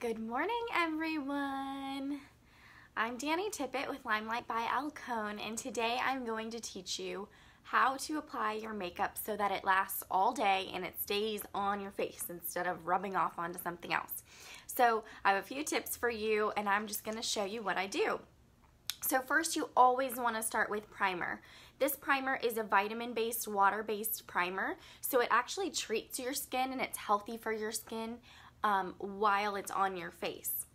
Good morning, everyone. I'm Danny Tippett with Limelight by Alcone, and today I'm going to teach you how to apply your makeup so that it lasts all day and it stays on your face instead of rubbing off onto something else. So I have a few tips for you, and I'm just going to show you what I do. So first, you always want to start with primer. This primer is a vitamin-based, water-based primer, so it actually treats your skin and it's healthy for your skin while it's on your face.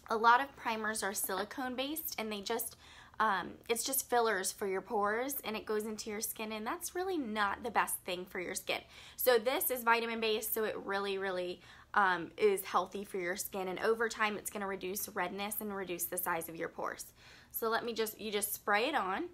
A lot of primers are silicone-based, and it's just fillers for your pores, and it goes into your skin, and that's really not the best thing for your skin. So this is vitamin-based, so it really is healthy for your skin, and over time it's going to reduce redness and reduce the size of your pores. So you just spray it on.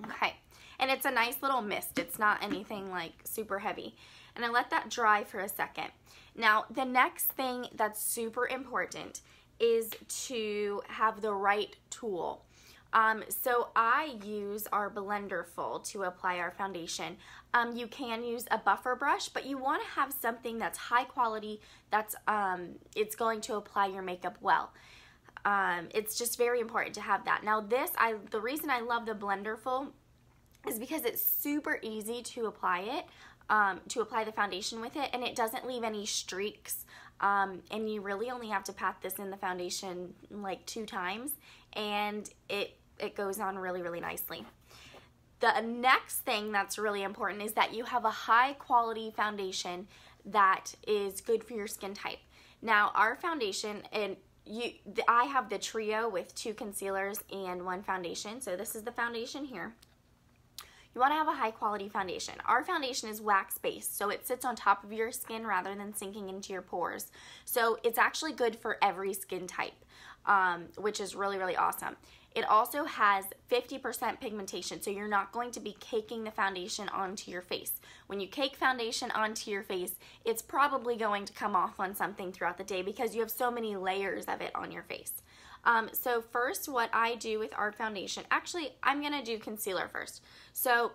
Okay, and it's a nice little mist. It's not anything like super heavy. And I let that dry for a second. Now, the next thing that's super important is to have the right tool. So I use our Blenderful to apply our foundation. You can use a buffer brush, but you want to have something that's high quality, that's it's going to apply your makeup well. It's just very important to have that. Now the reason I love the Blenderful is because it's super easy to apply it, to apply the foundation with it, and it doesn't leave any streaks, and you really only have to pat this in the foundation like 2 times, and it goes on really nicely. The next thing that's really important is that you have a high quality foundation that is good for your skin type. Now our foundation, and I have the trio with 2 concealers and 1 foundation, so this is the foundation here. You want to have a high quality foundation. Our foundation is wax based, so it sits on top of your skin rather than sinking into your pores. So it's actually good for every skin type, which is really awesome. It also has 50% pigmentation, so you're not going to be caking the foundation onto your face. When you cake foundation onto your face, it's probably going to come off on something throughout the day because you have so many layers of it on your face. So first, what I do with our foundation, actually I'm going to do concealer first. So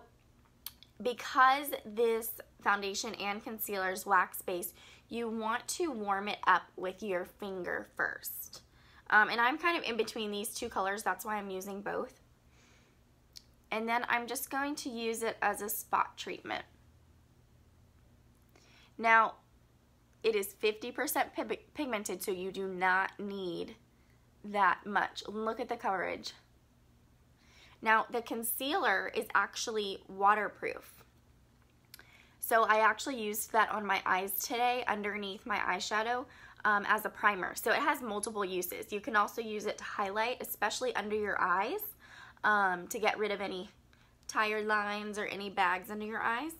because this foundation and concealer is wax based, you want to warm it up with your finger first. And I'm kind of in between these 2 colors, that's why I'm using both. And then I'm just going to use it as a spot treatment. Now, it is 50% pigmented, so you do not need that much. Look at the coverage. Now, the concealer is actually waterproof. So I actually used that on my eyes today underneath my eyeshadow as a primer. So it has multiple uses. You can also use it to highlight, especially under your eyes, to get rid of any tired lines or any bags under your eyes.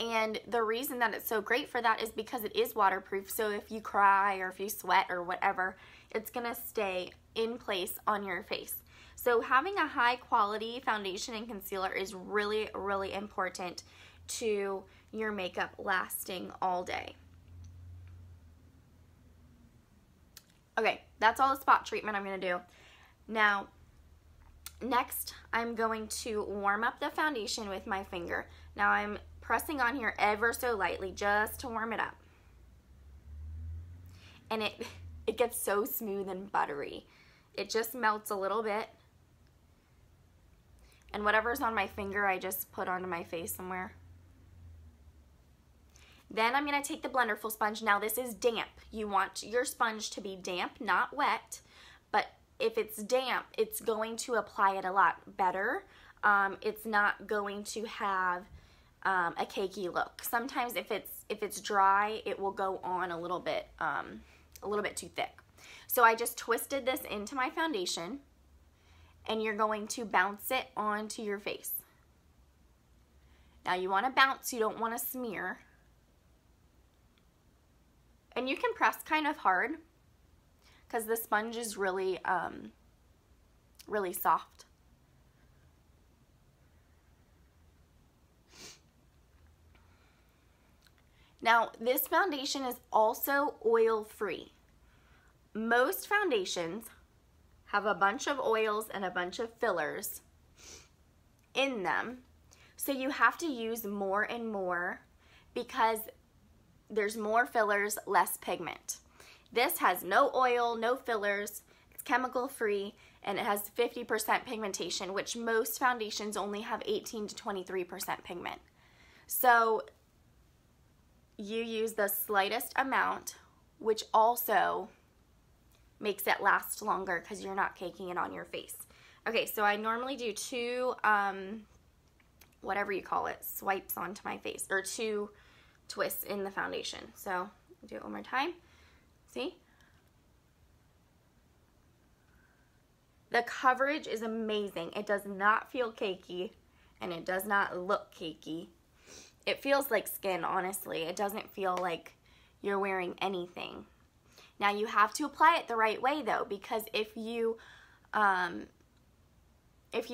And the reason that it's so great for that is because it is waterproof. So if you cry or if you sweat or whatever, it's gonna stay in place on your face. So having a high quality foundation and concealer is really important to your makeup lasting all day. Okay, that's all the spot treatment I'm gonna do. Now, next I'm going to warm up the foundation with my finger. Now I'm pressing on here ever so lightly just to warm it up. And it gets so smooth and buttery. It just melts a little bit. And whatever's on my finger, I just put onto my face somewhere. Then I'm going to take the Blenderful sponge. Now this is damp. You want your sponge to be damp, not wet. But if it's damp, it's going to apply it a lot better. It's not going to have a cakey look. Sometimes if it's dry, it will go on a little bit too thick. So I just twisted this into my foundation, and you're going to bounce it onto your face. Now you want to bounce, you don't want to smear. And you can press kind of hard because the sponge is really soft. Now, this foundation is also oil-free. Most foundations have a bunch of oils and a bunch of fillers in them. So you have to use more and more because there's more fillers, less pigment. This has no oil, no fillers, it's chemical free, and it has 50% pigmentation, which most foundations only have 18 to 23% pigment. So you use the slightest amount, which also makes it last longer because you're not caking it on your face. Okay, so I normally do two, whatever you call it, swipes onto my face, or two twists in the foundation. So I'll do it one more time. See? The coverage is amazing. It does not feel cakey, and it does not look cakey. It feels like skin, honestly. It doesn't feel like you're wearing anything. Now you have to apply it the right way though, because if you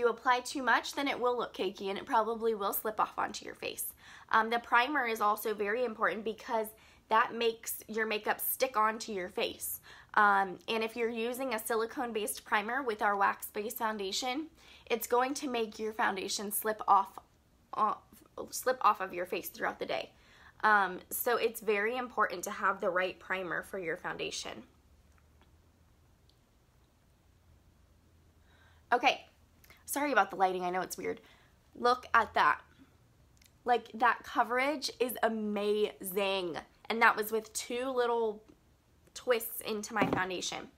apply too much, then it will look cakey and it probably will slip off onto your face. The primer is also very important because that makes your makeup stick onto your face. And if you're using a silicone-based primer with our wax-based foundation, it's going to make your foundation slip off of your face throughout the day. So it's very important to have the right primer for your foundation. Okay, sorry about the lighting, I know it's weird. Look at that. Like, that coverage is amazing. And that was with two little twists into my foundation.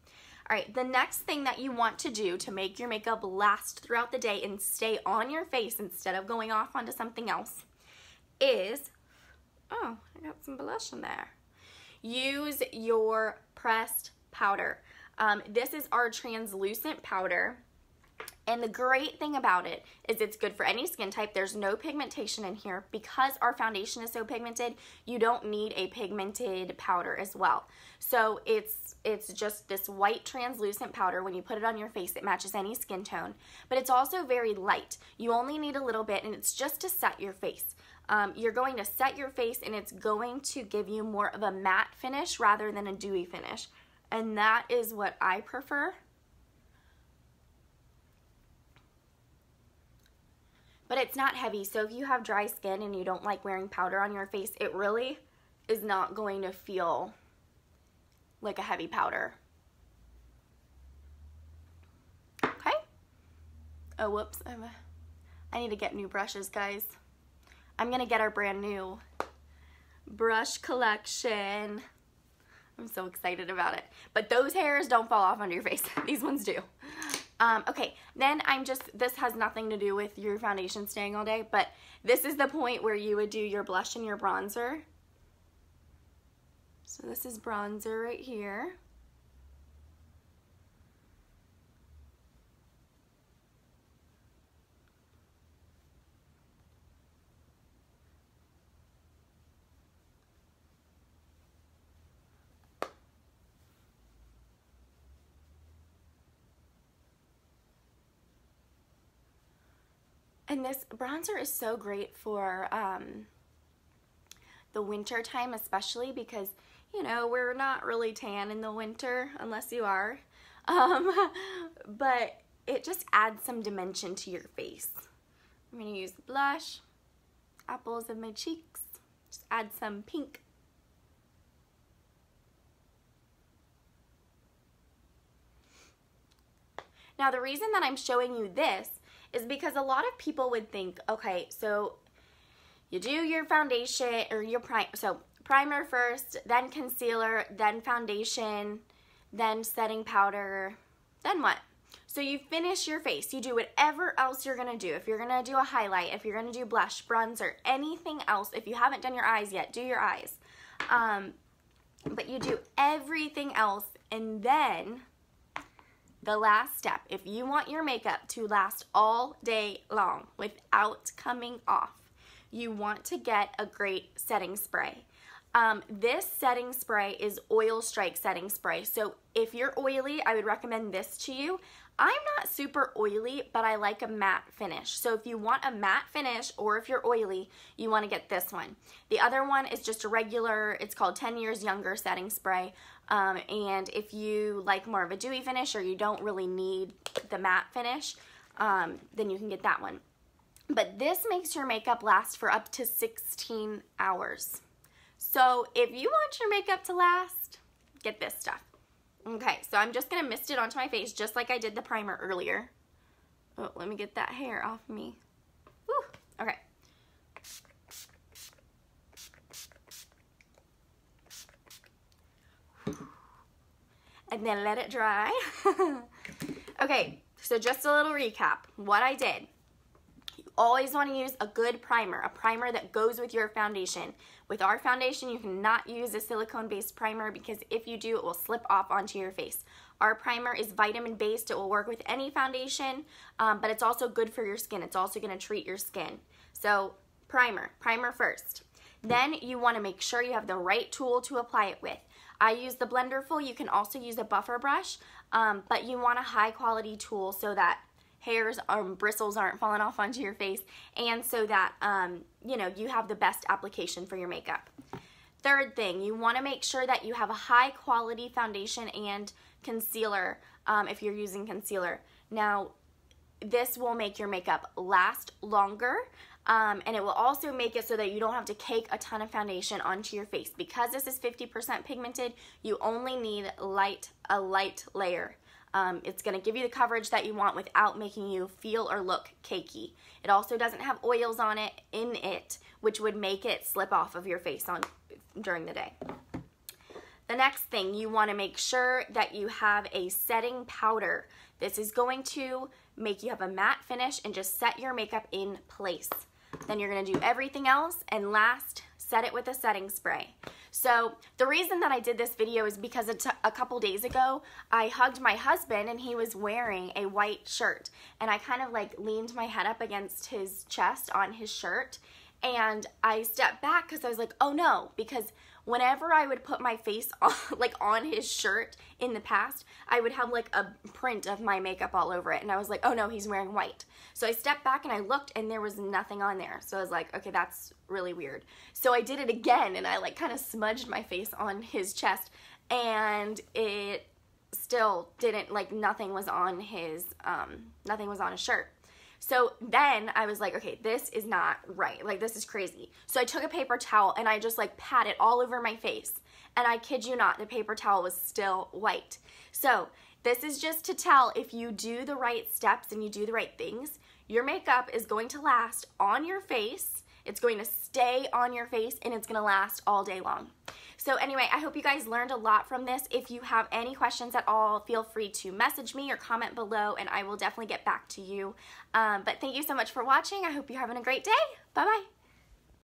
All right, the next thing that you want to do to make your makeup last throughout the day and stay on your face instead of going off onto something else is, oh, I got some blush in there. Use your pressed powder. This is our translucent powder. And the great thing about it is it's good for any skin type. There's no pigmentation in here. Because our foundation is so pigmented, you don't need a pigmented powder as well. So it's just this white translucent powder. When you put it on your face, it matches any skin tone. But it's also very light. You only need a little bit, and it's just to set your face. You're going to set your face, and it's going to give you more of a matte finish rather than a dewy finish. And that is what I prefer. But it's not heavy, so if you have dry skin and you don't like wearing powder on your face, it really is not going to feel like a heavy powder. Okay. Oh, whoops. I need to get new brushes, guys. I'm going to get our brand new brush collection. I'm so excited about it. But those hairs don't fall off onto your face. These ones do. Okay, then this has nothing to do with your foundation staying all day, but this is the point where you would do your blush and your bronzer. So this is bronzer right here. And this bronzer is so great for the winter time, especially because, you know, we're not really tan in the winter unless you are. But it just adds some dimension to your face. I'm going to use blush, apples of my cheeks, just add some pink. Now the reason that I'm showing you this is because a lot of people would think, okay, so you do your foundation or your primer first, then concealer, then foundation, then setting powder, then what? So you finish your face. You do whatever else you're going to do. If you're going to do a highlight, if you're going to do blush, bronzer, anything else. If you haven't done your eyes yet, do your eyes. But you do everything else, and then the last step, if you want your makeup to last all day long without coming off, you want to get a great setting spray. This setting spray is Oil Strike setting spray. So if you're oily, I would recommend this to you. I'm not super oily, but I like a matte finish. So if you want a matte finish, or if you're oily, you want to get this one. The other one is just a regular, it's called 10 Years Younger setting spray. And if you like more of a dewy finish, or you don't really need the matte finish, then you can get that one. but this makes your makeup last for up to 16 hours. So if you want your makeup to last, get this stuff. Okay, so I'm just going to mist it onto my face just like I did the primer earlier. Oh, let me get that hair off me. Woo, okay. And then let it dry. Okay, so just a little recap. What I did. You always want to use a good primer, a primer that goes with your foundation. With our foundation, you cannot use a silicone-based primer because if you do, it will slip off onto your face. Our primer is vitamin-based. It will work with any foundation, but it's also good for your skin. It's also going to treat your skin. So primer first. Then you want to make sure you have the right tool to apply it with. I use the Blenderful. You can also use a buffer brush, but you want a high-quality tool so that hairs or bristles aren't falling off onto your face, and so that you know, you have the best application for your makeup. Third thing, you want to make sure that you have a high-quality foundation and concealer if you're using concealer. Now, this will make your makeup last longer. And it will also make it so that you don't have to cake a ton of foundation onto your face. Because this is 50% pigmented, you only need a light layer. It's going to give you the coverage that you want without making you feel or look cakey. It also doesn't have oils in it, which would make it slip off of your face during the day. The next thing, you want to make sure that you have a setting powder. This is going to make you have a matte finish and just set your makeup in place. Then you're going to do everything else, and last, set it with a setting spray. So the reason that I did this video is because a couple days ago, I hugged my husband and he was wearing a white shirt, and I kind of like leaned my head up against his chest on his shirt, and I stepped back because I was like, oh no, because whenever I would put my face on his shirt in the past, I would have like a print of my makeup all over it. And I was like, oh no, he's wearing white. So I stepped back and I looked and there was nothing on there. So I was like, okay, that's really weird. So I did it again and I like kind of smudged my face on his chest, and it still didn't, like, nothing was on his shirt. So then I was like, okay, this is not right. Like, this is crazy. So I took a paper towel and I just like pat it all over my face. And I kid you not, the paper towel was still white. So this is just to tell, if you do the right steps and you do the right things, your makeup is going to last on your face. It's going to stay on your face and it's going to last all day long. So anyway, I hope you guys learned a lot from this. If you have any questions at all, feel free to message me or comment below and I will definitely get back to you. But thank you so much for watching. I hope you're having a great day. Bye-bye.